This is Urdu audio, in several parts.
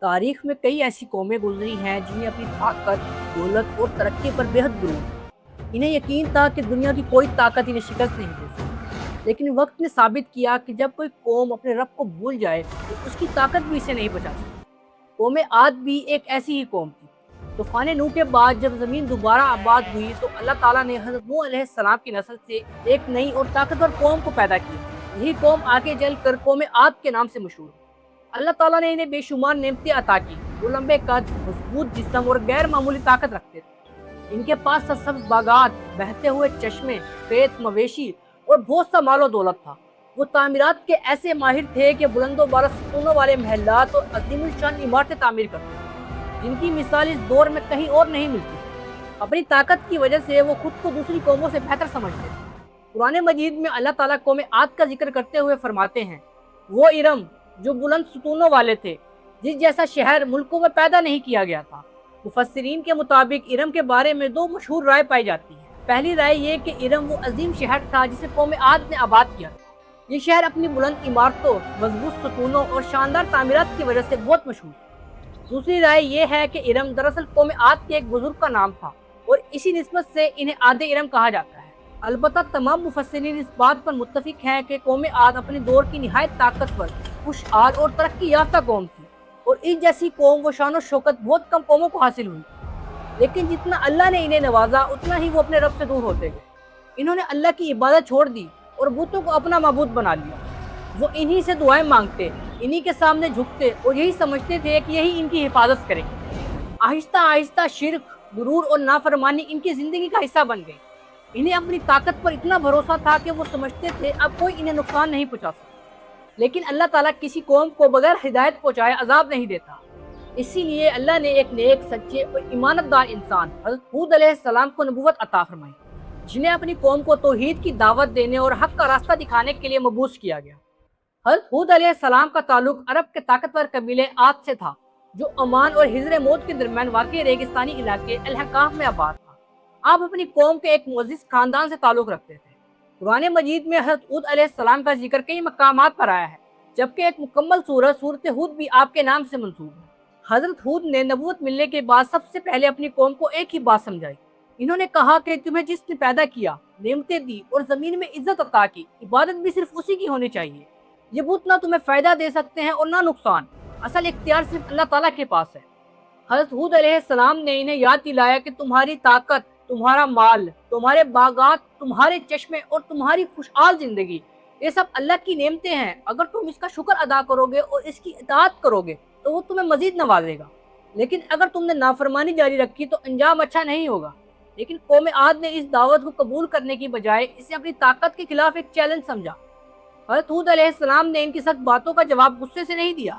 تاریخ میں کئی ایسی قومیں گزری ہیں جنہیں اپنی طاقت، دولت اور ترقی پر بےحد غرور تھا۔ انہیں یقین تھا کہ دنیا کی کوئی طاقت انہیں شکست نہیں دے سکتی، لیکن وقت نے ثابت کیا کہ جب کوئی قوم اپنے رب کو بھول جائے تو اس کی طاقت بھی اسے نہیں بچا سکتی۔ قوم عاد بھی ایک ایسی ہی قوم تھی۔ طوفان نوح کے بعد جب زمین دوبارہ آباد ہوئی تو اللہ تعالیٰ نے حضرت نوح علیہ السلام کی نسل سے ایک نئی اور طاقتور قوم کو پیدا کیا۔ یہی قوم آگے چل کر قوم عاد کے نام سے مشہور ہے۔ اللہ تعالیٰ نے انہیں بے شمار نعمتیں عطا کی۔ وہ لمبے قد، مضبوط جسم اور غیر معمولی طاقت رکھتے تھے۔ ان کے پاس سرسبز باغات، بہتے ہوئے چشمے، کھیت، مویشی اور بہت سا مال و دولت تھا۔ وہ تعمیرات کے ایسے ماہر تھے کہ بلند و بالا ستونوں والے محلات اور عظیم الشان عمارتیں تعمیر کرتے تھے، جن کی مثال اس دور میں کہیں اور نہیں ملتی۔ اپنی طاقت کی وجہ سے وہ خود کو دوسری قوموں سے بہتر سمجھتے تھے۔ قرآن مجید میں اللہ تعالیٰ قوم عاد کا ذکر کرتے ہوئے فرماتے ہیں، وہ ارم جو بلند ستونوں والے تھے، جس جیسا شہر ملکوں میں پیدا نہیں کیا گیا تھا۔ مفسرین کے مطابق ارم کے بارے میں دو مشہور رائے پائی جاتی ہیں۔ پہلی رائے یہ کہ ارم وہ عظیم شہر تھا جسے قوم عاد نے آباد کیا تھا۔ یہ شہر اپنی بلند عمارتوں، مضبوط ستونوں اور شاندار تعمیرات کی وجہ سے بہت مشہور ہے۔ دوسری رائے یہ ہے کہ ارم دراصل قوم عاد کے ایک بزرگ کا نام تھا اور اسی نسبت سے انہیں عاد ارم کہا جاتا ہے۔ البتہ تمام مفسرین اس بات پر متفق ہیں کہ قوم عاد اپنے دور کی نہایت طاقتور، خوشحال اور ترقی یافتہ قوم تھی، اور اس جیسی قوم و شان و شوکت بہت کم قوموں کو حاصل ہوئی۔ لیکن جتنا اللہ نے انہیں نوازا اتنا ہی وہ اپنے رب سے دور ہوتے گئے۔ انہوں نے اللہ کی عبادت چھوڑ دی اور بتوں کو اپنا معبود بنا لیا۔ وہ انہی سے دعائیں مانگتے، انہی کے سامنے جھکتے اور یہی سمجھتے تھے کہ یہی ان کی حفاظت کریں گے۔ آہستہ آہستہ شرک، غرور اور نافرمانی ان کی زندگی کا حصہ بن گئی۔ انہیں اپنی طاقت پر اتنا بھروسہ تھا کہ وہ سمجھتے تھے اب کوئی انہیں نقصان نہیں پہنچا سکتا۔ لیکن اللہ تعالیٰ کسی قوم کو بغیر ہدایت پہنچائے عذاب نہیں دیتا۔ اسی لیے اللہ نے ایک نیک، سچے اور ایمانت دار انسان حضرت ہود علیہ السلام کو نبوت عطا فرمائی، جنہیں اپنی قوم کو توحید کی دعوت دینے اور حق کا راستہ دکھانے کے لیے مبعوث کیا گیا۔ حضرت ہود علیہ السلام کا تعلق عرب کے طاقتور قبیلے عاد سے تھا، جو عمان اور حضر موت کے درمیان واقع ریگستانی علاقے الحقاف میں آباد تھا۔ آپ اپنی قوم کے ایک معزز خاندان سے تعلق رکھتے تھے۔ قرآن مجید میں حضرت ہود علیہ السلام کا ذکر کئی مقامات پر آیا ہے، جبکہ ایک مکمل سورت ہود بھی آپ کے نام سے منسوب ہے۔ حضرت ہود نے نبوت ملنے کے بعد سب سے پہلے اپنی قوم کو ایک ہی بات سمجھائی۔ انہوں نے کہا کہ تمہیں جس نے پیدا کیا، نعمتیں دی اور زمین میں عزت عطا کی، عبادت بھی صرف اسی کی ہونی چاہیے۔ یہ بت نہ تمہیں فائدہ دے سکتے ہیں اور نہ نقصان، اصل اختیار صرف اللہ تعالیٰ کے پاس ہے۔ حضرت ہود علیہ السلام نے انہیں یاد دلایا کہ تمہاری طاقت، تمہارا مال، تمہارے باغات، تمہارے چشمے اور تمہاری خوشحال زندگی، یہ سب اللہ کی نعمتیں ہیں۔ اگر تم اس کا شکر ادا کرو گے اور اس کی اطاعت کرو گے تو وہ تمہیں مزید نوازے گا، لیکن اگر تم نے نافرمانی جاری رکھی تو انجام اچھا نہیں ہوگا۔ لیکن قوم عاد نے اس دعوت کو قبول کرنے کی بجائے اسے اپنی طاقت کے خلاف ایک چیلنج سمجھا۔ حضرت ہود علیہ السلام نے ان کی سخت باتوں کا جواب غصے سے نہیں دیا۔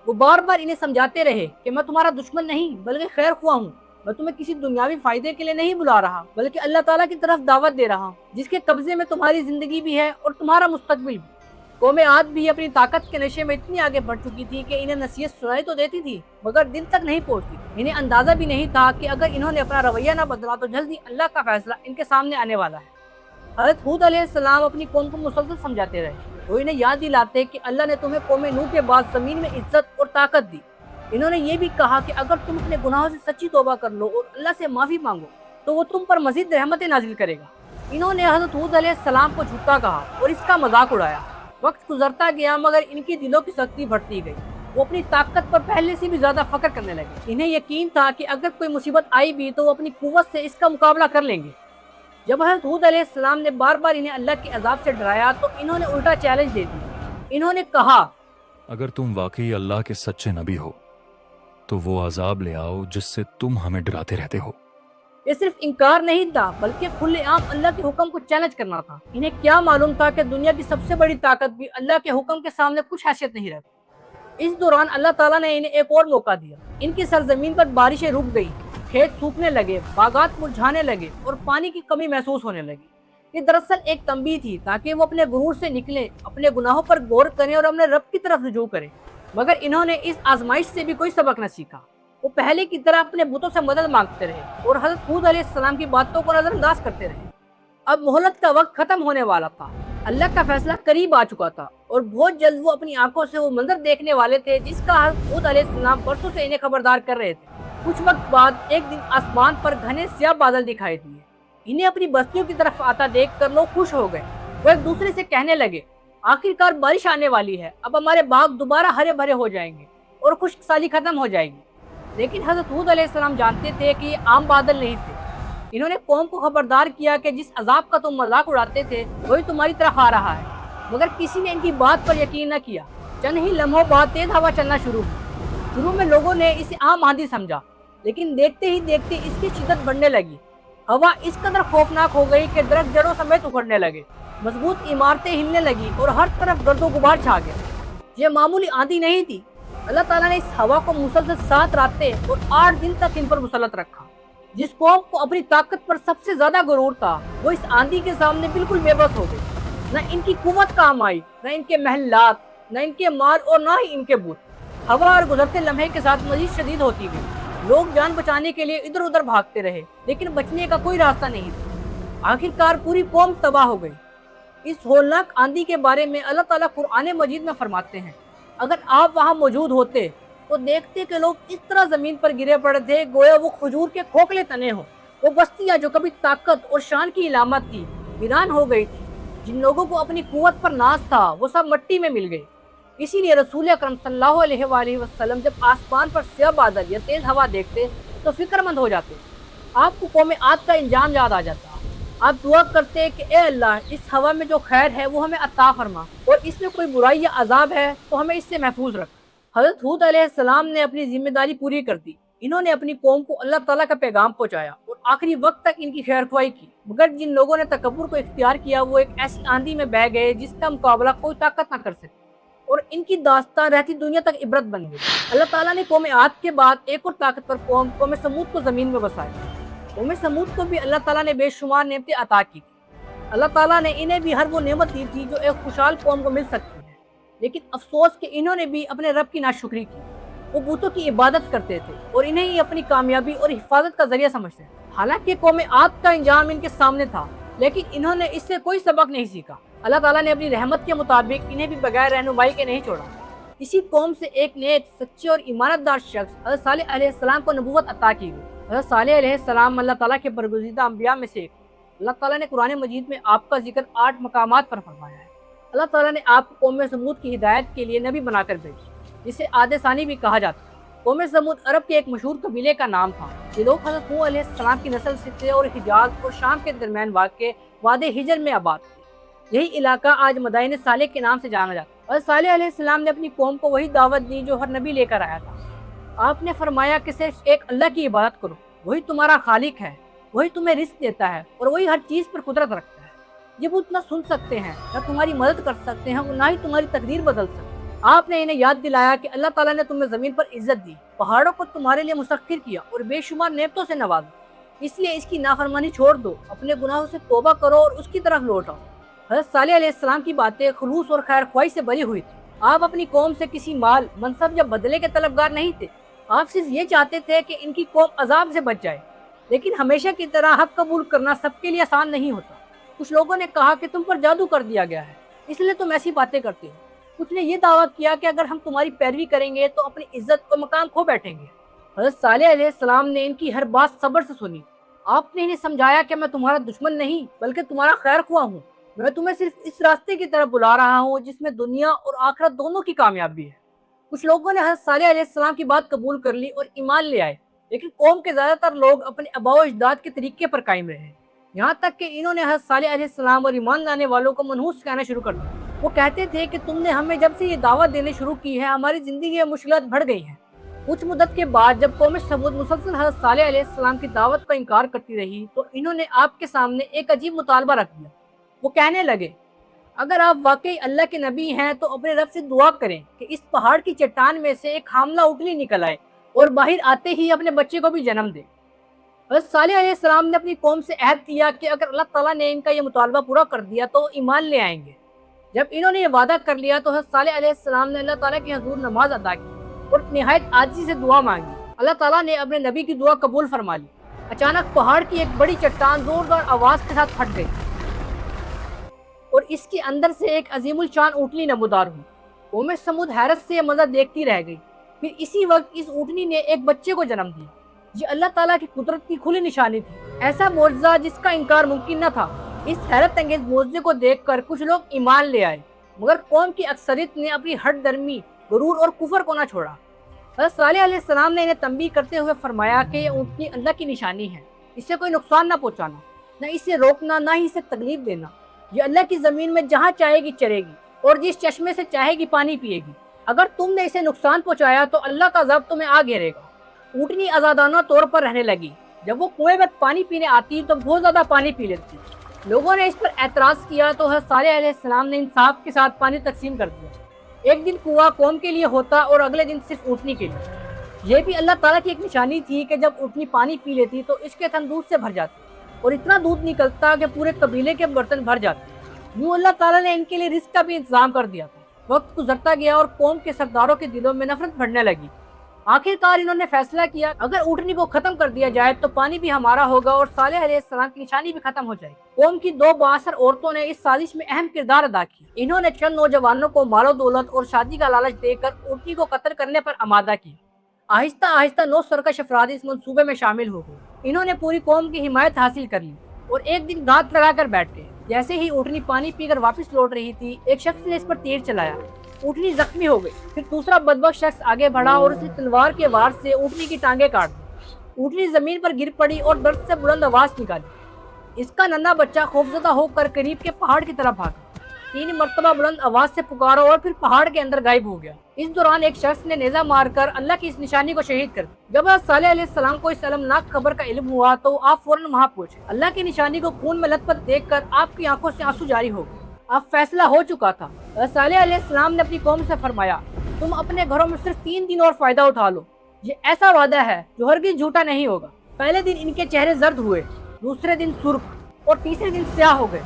وہ بار بار انہیں سمجھاتے رہے کہ میں تمہارا دشمن نہیں بلکہ خیر خواہ ہوں۔ میں تمہیں کسی دنیاوی فائدے کے لیے نہیں بلا رہا بلکہ اللہ تعالیٰ کی طرف دعوت دے رہا ہوں، جس کے قبضے میں تمہاری زندگی بھی ہے اور تمہارا مستقبل بھی۔ قوم عاد بھی اپنی طاقت کے نشے میں اتنی آگے بڑھ چکی تھی کہ انہیں نصیحت سنائی تو دیتی تھی مگر دل تک نہیں پہنچتی تھی۔ انہیں اندازہ بھی نہیں تھا کہ اگر انہوں نے اپنا رویہ نہ بدلا تو جلد ہی اللہ کا فیصلہ ان کے سامنے آنے والا ہے۔ حضرت ہود علیہ السلام اپنی قوم کو مسلسل سمجھاتے رہے۔ وہ انہیں یاد دلاتے کہ اللہ نے تمہیں قوم نوح کے بعد زمین میں عزت اور طاقت دی۔ انہوں نے یہ بھی کہا کہ اگر تم اپنے گناہوں سے سچی توبہ کر لو اور اللہ سے معافی مانگو تو وہ تم پر مزید رحمتیں نازل کرے گا۔ انہوں نے حضرت ہود علیہ السلام کو جھوٹا کہا اور اس کا مذاق اڑایا۔ وقت گزرتا گیا مگر ان کی دلوں کی سختی بڑھتی گئی۔ وہ اپنی طاقت پر پہلے سے بھی زیادہ فخر کرنے لگے۔ انہیں یقین تھا کہ اگر کوئی مصیبت آئی بھی تو وہ اپنی قوت سے اس کا مقابلہ کر لیں گے۔ جب حضرت ہود علیہ السلام نے بار بار انہیں اللہ کے عذاب سے ڈرایا تو انہوں نے الٹا چیلنج دے دیا۔ انہوں نے کہا، اگر تم واقعی اللہ کے سچے نبی ہو تو وہ عذاب لے آؤ جس سے تم ہمیں ڈراتے رہتے ہو۔ یہ صرف انکار نہیں تھا بلکہ کھلے عام اللہ کے حکم کو چیلنج کرنا تھا۔ انہیں کیا معلوم تھا کہ دنیا کی سب سے بڑی طاقت بھی اللہ کے حکم کے سامنے کچھ حیثیت نہیں رہتی۔ اس دوران اللہ تعالیٰ نے انہیں ایک اور موقع دیا۔ ان کی سرزمین پر بارشیں رک گئی، کھیت سوکھنے لگے، باغات مرجھانے لگے اور پانی کی کمی محسوس ہونے لگی۔ یہ دراصل ایک تنبیہ تھی تاکہ وہ اپنے غرور سے نکلیں، اپنے گناہوں پر غور کریں اور اپنے رب کی طرف رجوع کریں۔ مگر انہوں نے اس آزمائش سے بھی کوئی سبق نہ سیکھا۔ وہ پہلے کی طرح اپنے بتوں سے مدد مانگتے رہے اور حضرت ہود علیہ السلام کی باتوں کو نظر انداز کرتے رہے۔ اب مہلت کا وقت ختم ہونے والا تھا۔ اللہ کا فیصلہ قریب آ چکا تھا اور بہت جلد وہ اپنی آنکھوں سے وہ منظر دیکھنے والے تھے جس کا حضرت ہود علیہ السلام برسوں سے انہیں خبردار کر رہے تھے۔ کچھ وقت بعد ایک دن آسمان پر گھنے سیاہ بادل دکھائی دیے۔ انہیں اپنی بستیوں کی طرف آتا دیکھ کر لوگ خوش ہو گئے۔ وہ ایک دوسرے سے کہنے لگے، آخرکار بارش آنے والی ہے، اب ہمارے باغ دوبارہ ہرے بھرے ہو جائیں گے اور خشک سالی ختم ہو جائے گی۔ لیکن حضرت ہود علیہ السلام جانتے تھے کہ یہ عام بادل نہیں تھے۔ انہوں نے قوم کو خبردار کیا کہ جس عذاب کا تم مذاق اڑاتے تھے وہی تمہاری طرف آ رہا ہے، مگر کسی نے ان کی بات پر یقین نہ کیا۔ چند ہی لمحوں بعد تیز ہوا چلنا شروع ہوئی۔ شروع میں لوگوں نے اسے عام آندھی سمجھا، لیکن دیکھتے ہی دیکھتے اس کی شدت بڑھنے لگی۔ ہوا اس قدر خوفناک ہو گئی کہ درخت جڑوں سمیت اکھڑنے لگے، مضبوط عمارتیں ہلنے لگی اور ہر طرف گرد و غبار چھا گیا۔ یہ معمولی آندھی نہیں تھی، اللہ تعالیٰ نے اس ہوا کو مسلسل 7 راتیں اور 8 دن تک ان پر مسلط رکھا۔ جس قوم کو اپنی طاقت پر سب سے زیادہ غرور تھا وہ اس آندھی کے سامنے بالکل بے بس ہو گئی۔ نہ ان کی قوت کام آئی، نہ ان کے محلات، نہ ان کے مال اور نہ ہی ان کے بت۔ ہوا اور گزرتے لمحے کے ساتھ مزید شدید ہوتی گئی۔ لوگ جان بچانے کے لیے ادھر ادھر بھاگتے رہے، لیکن بچنے کا کوئی راستہ نہیں تھا۔ آخرکار پوری قوم تباہ ہو گئی۔ اس ہولناک آندھی کے بارے میں اللہ تعالیٰ قرآن مجید میں فرماتے ہیں، اگر آپ وہاں موجود ہوتے تو دیکھتے کہ لوگ اس طرح زمین پر گرے پڑے تھے گویا وہ کھجور کے کھوکھلے تنے ہوں۔ وہ بستیاں جو کبھی طاقت اور شان کی علامت تھی ویران ہو گئی تھی۔ جن لوگوں کو اپنی قوت پر ناز تھا وہ سب مٹی میں مل گئے۔ اسی لیے رسول اکرم صلی اللہ علیہ وآلہ وسلم جب آسمان پر سیاہ بادل یا تیز ہوا دیکھتے تو فکر مند ہو جاتے۔ آپ کو قوم عاد کا انجام یاد آ جاتا۔ آپ دعا کرتے کہ اے اللہ، اس ہوا میں جو خیر ہے وہ ہمیں عطا فرما، اور اس میں کوئی برائی یا عذاب ہے تو ہمیں اس سے محفوظ رکھ۔ حضرت ہود علیہ السلام نے اپنی ذمہ داری پوری کر دی۔ انہوں نے اپنی قوم کو اللہ تعالیٰ کا پیغام پہنچایا اور آخری وقت تک ان کی خیر خواہی کی، مگر جن لوگوں نے تکبر کو اختیار کیا وہ ایک ایسی آندھی میں بہہ گئے جس کا مقابلہ کوئی طاقت نہ کر سکتی، اور ان کی داستان رہتی دنیا تک عبرت بن گئی۔ اللہ تعالیٰ نے قوم عاد کے بعد ایک اور طاقتور قوم سمود کو زمین میں بسایا۔ قوم سمود کو بھی اللہ تعالیٰ نے بے شمار نعمتیں عطا کی تھی۔ اللہ تعالیٰ نے انہیں بھی ہر وہ نعمت دی تھی جو ایک خوشحال قوم کو مل سکتی ہے، لیکن افسوس کہ انہوں نے بھی اپنے رب کی ناشکری کی۔ وہ بتوں کی عبادت کرتے تھے اور انہیں ہی اپنی کامیابی اور حفاظت کا ذریعہ سمجھتے تھے۔ حالانکہ قوم عاد کا انجام ان کے سامنے تھا، لیکن انہوں نے اس سے کوئی سبق نہیں سیکھا۔ اللہ تعالیٰ نے اپنی رحمت کے مطابق انہیں بھی بغیر رہنمائی کے نہیں چھوڑا۔ اسی قوم سے ایک نیک، سچے اور ایماندار شخص حضرت صالح علیہ السلام کو نبوت عطا کی گئی۔ حضرت صالح علیہ السلام اللہ تعالیٰ کے برگزیدہ انبیاء میں سے ایک۔ اللہ تعالیٰ نے قرآن مجید میں آپ کا ذکر 8 مقامات پر فرمایا ہے۔ اللہ تعالیٰ نے آپ کو قوم سمود کی ہدایت کے لیے نبی بنا کر بھیجا، جسے عاد ثانی بھی کہا جاتا ہے۔ قوم سمود عرب کے ایک مشہور قبیلے کا نام تھا۔ یہ لوگ حضرت نوح علیہ السلام کی نسل سے تھے اور حجاز اور شام کے درمیان واقع وادی حجر میں آباد تھے۔ یہی علاقہ آج مدائن صالح کے نام سے جانا جاتا ہے۔ اور صالح علیہ السلام نے اپنی قوم کو وہی دعوت دی جو ہر نبی لے کر آیا تھا۔ آپ نے فرمایا کہ صرف ایک اللہ کی عبادت کرو، وہی تمہارا خالق ہے، وہی تمہیں رزق دیتا ہے اور وہی ہر چیز پر قدرت رکھتا ہے۔ یہ بت نہ سن سکتے ہیں، نہ تمہاری مدد کر سکتے ہیں اور نہ ہی تمہاری تقدیر بدل سکتے ہیں۔ آپ نے انہیں یاد دلایا کہ اللہ تعالیٰ نے تمہیں زمین پر عزت دی، پہاڑوں کو تمہارے لیے مسخر کیا اور بے شمار نعمتوں سے نوازا، اس لیے اس کی نافرمانی چھوڑ دو، اپنے گناہوں سے توبہ کرو اور اس کی طرف لوٹ آؤ۔ حضرت صالح علیہ السلام کی باتیں خلوص اور خیر خواہی سے بری ہوئی تھی۔ آپ اپنی قوم سے کسی مال، منصب یا بدلے کے طلبگار نہیں تھے۔ آپ صرف یہ چاہتے تھے کہ ان کی قوم عذاب سے بچ جائے، لیکن ہمیشہ کی طرح حق قبول کرنا سب کے لیے آسان نہیں ہوتا۔ کچھ لوگوں نے کہا کہ تم پر جادو کر دیا گیا ہے، اس لیے تم ایسی باتیں کرتے ہو۔ کچھ نے یہ دعویٰ کیا کہ اگر ہم تمہاری پیروی کریں گے تو اپنی عزت اور مقام کھو بیٹھیں گے۔ حضرت صالح علیہ السلام نے ان کی ہر بات صبر سے سنی۔ آپ نے انہیں سمجھایا کہ میں تمہارا دشمن نہیں بلکہ تمہارا خیر خواہ ہوں۔ میں تمہیں صرف اس راستے کی طرف بلا رہا ہوں جس میں دنیا اور آخرت دونوں کی کامیابی ہے۔ کچھ لوگوں نے حضرت صالح علیہ السلام کی بات قبول کر لی اور ایمان لے آئے، لیکن قوم کے زیادہ تر لوگ اپنے آباء و اجداد کے طریقے پر قائم رہے، یہاں تک کہ انہوں نے حضرت صالح علیہ السلام اور ایمان لانے والوں کو منحوس کہنا شروع کر دیا۔ وہ کہتے تھے کہ تم نے ہمیں جب سے یہ دعوت دینے شروع کی ہے ہماری زندگی میں مشکلات بڑھ گئی ہیں۔ کچھ مدت کے بعد جب قوم سمود مسلسل حضرت صالح علیہ السلام کی دعوت کا انکار کرتی رہی تو انہوں نے آپ کے سامنے ایک عجیب مطالبہ رکھ دیا۔ وہ کہنے لگے، اگر آپ واقعی اللہ کے نبی ہیں تو اپنے رب سے دعا کریں کہ اس پہاڑ کی چٹان میں سے ایک حاملہ اٹلی نکل آئے اور باہر آتے ہی اپنے بچے کو بھی جنم دے۔ حضرت صالح علیہ السلام نے اپنی قوم سے عہد کیا کہ اگر اللہ تعالیٰ نے ان کا یہ مطالبہ پورا کر دیا تو ایمان لے آئیں گے۔ جب انہوں نے یہ وعدہ کر لیا تو حضرت صالح علیہ السلام نے اللہ تعالیٰ کی حضور نماز ادا کی اور نہایت عاجزی سے دعا مانگی۔ اللہ تعالیٰ نے اپنے نبی کی دعا قبول فرما لی۔ اچانک پہاڑ کی ایک بڑی چٹان زوردار آواز کے ساتھ پھٹ گئی اور اس کے اندر سے ایک عظیم الشان اونٹنی نمودار ہوئی۔ قوم سمود حیرت سے یہ منظر دیکھتی رہ گئی۔ پھر اسی وقت اس اونٹنی نے ایک بچے کو جنم دیا۔ یہ اللہ تعالیٰ کی قدرت کی کھلی نشانی تھی، ایسا معجزہ جس کا انکار ممکن نہ تھا۔ اس حیرت انگیز معجزے کو دیکھ کر کچھ لوگ ایمان لے آئے، مگر قوم کی اکثریت نے اپنی ہٹ درمی، غرور اور کفر کو نہ چھوڑا۔ حضرت صالح علیہ السلام نے انہیں تنبیہ کرتے ہوئے فرمایا کہ یہ اونٹنی اللہ کی نشانی ہے، اسے کوئی نقصان نہ پہنچانا، نہ اسے روکنا، نہ ہی اسے تکلیف دینا۔ یہ اللہ کی زمین میں جہاں چاہے گی چرے گی اور جس چشمے سے چاہے گی پانی پیے گی۔ اگر تم نے اسے نقصان پہنچایا تو اللہ کا عذاب تمہیں آ گھیرے گا۔ اونٹنی آزادانہ طور پر رہنے لگی۔ جب وہ کنویں میں پانی پینے آتی تو بہت زیادہ پانی پی لیتی۔ لوگوں نے اس پر اعتراض کیا تو حضرت صالح علیہ السلام نے انصاف کے ساتھ پانی تقسیم کر دیا۔ ایک دن کنواں قوم کے لیے ہوتا اور اگلے دن صرف اونٹنی کے لیے۔ یہ بھی اللہ تعالیٰ کی ایک نشانی تھی کہ جب اونٹنی پانی پی لیتی تو اس کے تھن دودھ سے بھر جاتے اور اتنا دودھ نکلتا کہ پورے قبیلے کے برتن بھر جاتے۔ یوں اللہ تعالیٰ نے ان کے لیے رزق کا بھی انتظام کر دیا تھا۔ وقت گزرتا گیا اور قوم کے سرداروں کے دلوں میں نفرت بڑھنے لگی۔ آخر کار انہوں نے فیصلہ کیا اگر اونٹنی کو ختم کر دیا جائے تو پانی بھی ہمارا ہوگا اور صالح علیہ السلام کی نشانی بھی ختم ہو جائے گی۔ قوم کی دو بااثر عورتوں نے اس سازش میں اہم کردار ادا کی۔ انہوں نے چند نوجوانوں کو مال و دولت اور شادی کا لالچ دے کر اونٹنی کو قتل کرنے پر آمادہ کیا۔ آہستہ آہستہ 9 سرکش افراد اس منصوبے میں شامل ہو گئے۔ انہوں نے پوری قوم کی حمایت حاصل کر لی اور ایک دن گھات لگا کر بیٹھ گئے۔ جیسے ہی اونٹنی پانی پی کر واپس لوٹ رہی تھی، ایک شخص نے اس پر تیر چلایا۔ اونٹنی زخمی ہو گئی۔ پھر دوسرا بدبخت شخص آگے بڑھا اور اس نے تلوار کے وار سے اونٹنی کی ٹانگیں کاٹ دی۔ اونٹنی زمین پر گر پڑی اور درد سے بلند آواز نکالی۔ اس کا ننھا بچہ خوفزدہ ہو کر قریب کے پہاڑ کی طرف بھاگا، 3 مرتبہ بلند آواز سے پکارا اور پھر پہاڑ کے اندر غائب ہو گیا۔ اس دوران ایک شخص نے نیزہ مار کر اللہ کی اس نشانی کو شہید کر دیا۔ جب حضرت صالح علیہ السلام کو اس المناک خبر کا علم ہوا تو آپ فوراً وہاں پہنچے۔ اللہ کی نشانی کو خون میں لت پت دیکھ کر آپ کی آنکھوں سے آنسو جاری ہو گئے۔ اب فیصلہ ہو چکا تھا۔ حضرت صالح علیہ السلام نے اپنی قوم سے فرمایا، تم اپنے گھروں میں صرف 3 دن اور فائدہ اٹھا لو۔ یہ ایسا وعدہ ہے جو ہرگز جھوٹا نہیں ہوگا۔ پہلے دن ان کے چہرے زرد ہوئے، دوسرے دن سرخ اور تیسرے دن سیاہ ہو گئے۔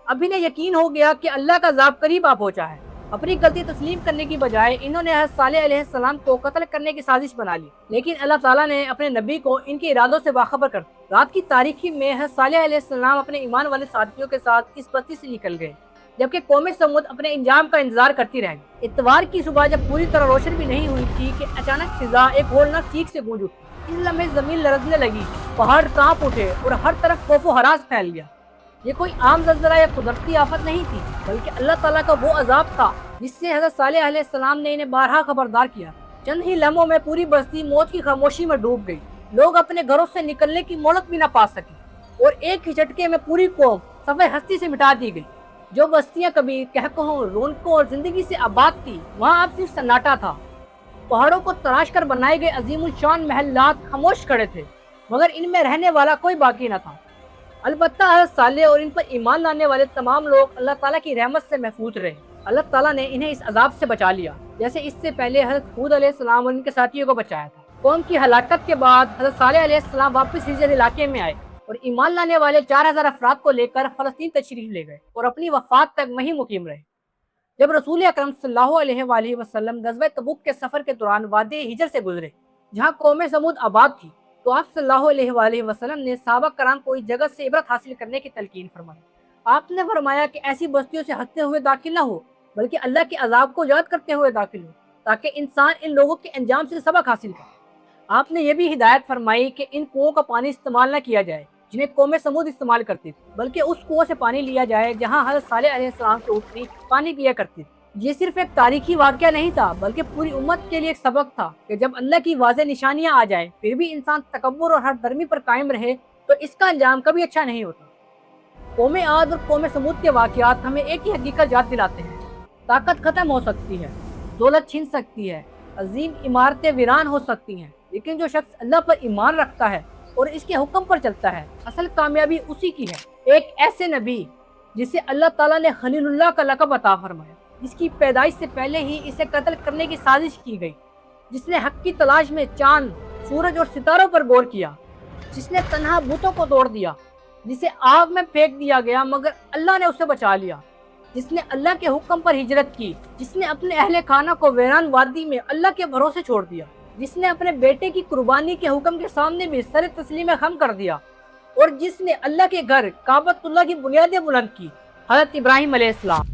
اب انہیں یقین ہو گیا کہ اللہ کا عذاب قریب آ پہنچا ہے۔ اپنی غلطی تسلیم کرنے کی بجائے انہوں نے حضرت صالح علیہ السلام کو قتل کرنے کی سازش بنا لی، لیکن اللہ تعالیٰ نے اپنے نبی کو ان کے ارادوں سے باخبر کر دیا۔ رات کی تاریکی میں حضرت صالح علیہ السلام اپنے ایمان والے ساتھیوں کے ساتھ اس بستی سے نکل گئے، جبکہ قوم سمود اپنے انجام کا انتظار کرتی رہ گئی۔ اتوار کی صبح جب پوری طرح روشن بھی نہیں ہوئی تھی کہ اچانک فضا ایک ہولناک چیخ سے گونج اٹھی۔ اس لمحے زمین لرزنے لگی، پہاڑ کانپ اٹھے اور ہر طرف خوف و ہراس پھیل گیا۔ یہ کوئی عام زلزلہ یا قدرتی آفت نہیں تھی، بلکہ اللہ تعالیٰ کا وہ عذاب تھا جس سے حضرت صالح علیہ السلام نے انہیں بارہا خبردار کیا۔ چند ہی لمحوں میں پوری بستی موت کی خاموشی میں ڈوب گئی۔ لوگ اپنے گھروں سے نکلنے کی مہلت بھی نہ پا سکے اور ایک ہی جھٹکے میں پوری قوم صفحہ ہستی سے مٹا دی گئی۔ جو بستیاں کبھی کہکہوں، رونقوں اور زندگی سے آباد تھی، وہاں اب صرف سناٹا تھا۔ پہاڑوں کو تراش کر بنائے گئے عظیم الشان محلات خاموش کھڑے تھے، مگر ان میں رہنے والا کوئی باقی نہ تھا۔ البتہ حضرت صالح اور ان پر ایمان لانے والے تمام لوگ اللہ تعالیٰ کی رحمت سے محفوظ رہے۔ اللہ تعالیٰ نے انہیں اس عذاب سے بچا لیا، جیسے اس سے پہلے حضرت ہود علیہ السلام اور ان کے ساتھیوں کو بچایا تھا۔ قوم کی ہلاکت کے بعد حضرت صالح علیہ السلام واپس ہجر علاقے میں آئے اور ایمان لانے والے 4000 افراد کو لے کر فلسطین تشریف لے گئے اور اپنی وفات تک وہیں مقیم رہے۔ جب رسول اکرم صلی اللہ علیہ وآلہ وسلم غزوہ تبوک کے سفر کے دوران وادی ہجر سے گزرے، جہاں قوم سمود آباد تھی، تو آپ صلی اللہ علیہ وآلہ وسلم نے صحابہ کرام کو اس جگہ سے عبرت حاصل کرنے کی تلقین فرمائی۔ آپ نے فرمایا کہ ایسی بستیوں سے ہٹتے ہوئے داخل نہ ہو، بلکہ اللہ کے عذاب کو یاد کرتے ہوئے داخل ہو، تاکہ انسان ان لوگوں کے انجام سے سبق حاصل کرے۔ آپ نے یہ بھی ہدایت فرمائی کہ ان کنوؤں کا پانی استعمال نہ کیا جائے جنہیں قوم سمود استعمال کرتی تھی، بلکہ اس کنویں سے پانی لیا جائے جہاں حضرت صالح علیہ السلام کی اونٹنی پانی پیا کرتی تھی۔ یہ صرف ایک تاریخی واقعہ نہیں تھا، بلکہ پوری امت کے لیے ایک سبق تھا کہ جب اللہ کی واضح نشانیاں آ جائیں پھر بھی انسان تکبر اور ہر درمی پر قائم رہے تو اس کا انجام کبھی اچھا نہیں ہوتا۔ قوم عاد اور قوم سمود کے واقعات ہمیں ایک ہی حقیقت یاد دلاتے ہیں: طاقت ختم ہو سکتی ہے، دولت چھن سکتی ہے، عظیم عمارتیں ویران ہو سکتی ہیں، لیکن جو شخص اللہ پر ایمان رکھتا ہے اور اس کے حکم پر چلتا ہے، اصل کامیابی اسی کی ہے۔ ایک ایسے نبی جسے اللہ تعالیٰ نے خلیل اللہ کا لقب عطا فرمایا، جس کی پیدائش سے پہلے ہی اسے قتل کرنے کی سازش کی گئی، جس نے حق کی تلاش میں چاند، سورج اور ستاروں پر غور کیا، جس نے تنہا بتوں کو توڑ دیا، جسے آگ میں پھینک دیا گیا مگر اللہ نے اسے بچا لیا، جس نے اللہ کے حکم پر ہجرت کی، جس نے اپنے اہل خانہ کو ویران وادی میں اللہ کے بھروسے چھوڑ دیا، جس نے اپنے بیٹے کی قربانی کے حکم کے سامنے بھی سر تسلیم خم کر دیا، اور جس نے اللہ کے گھر کعبۃ اللہ کی بنیادیں بلند کی، حضرت ابراہیم علیہ السلام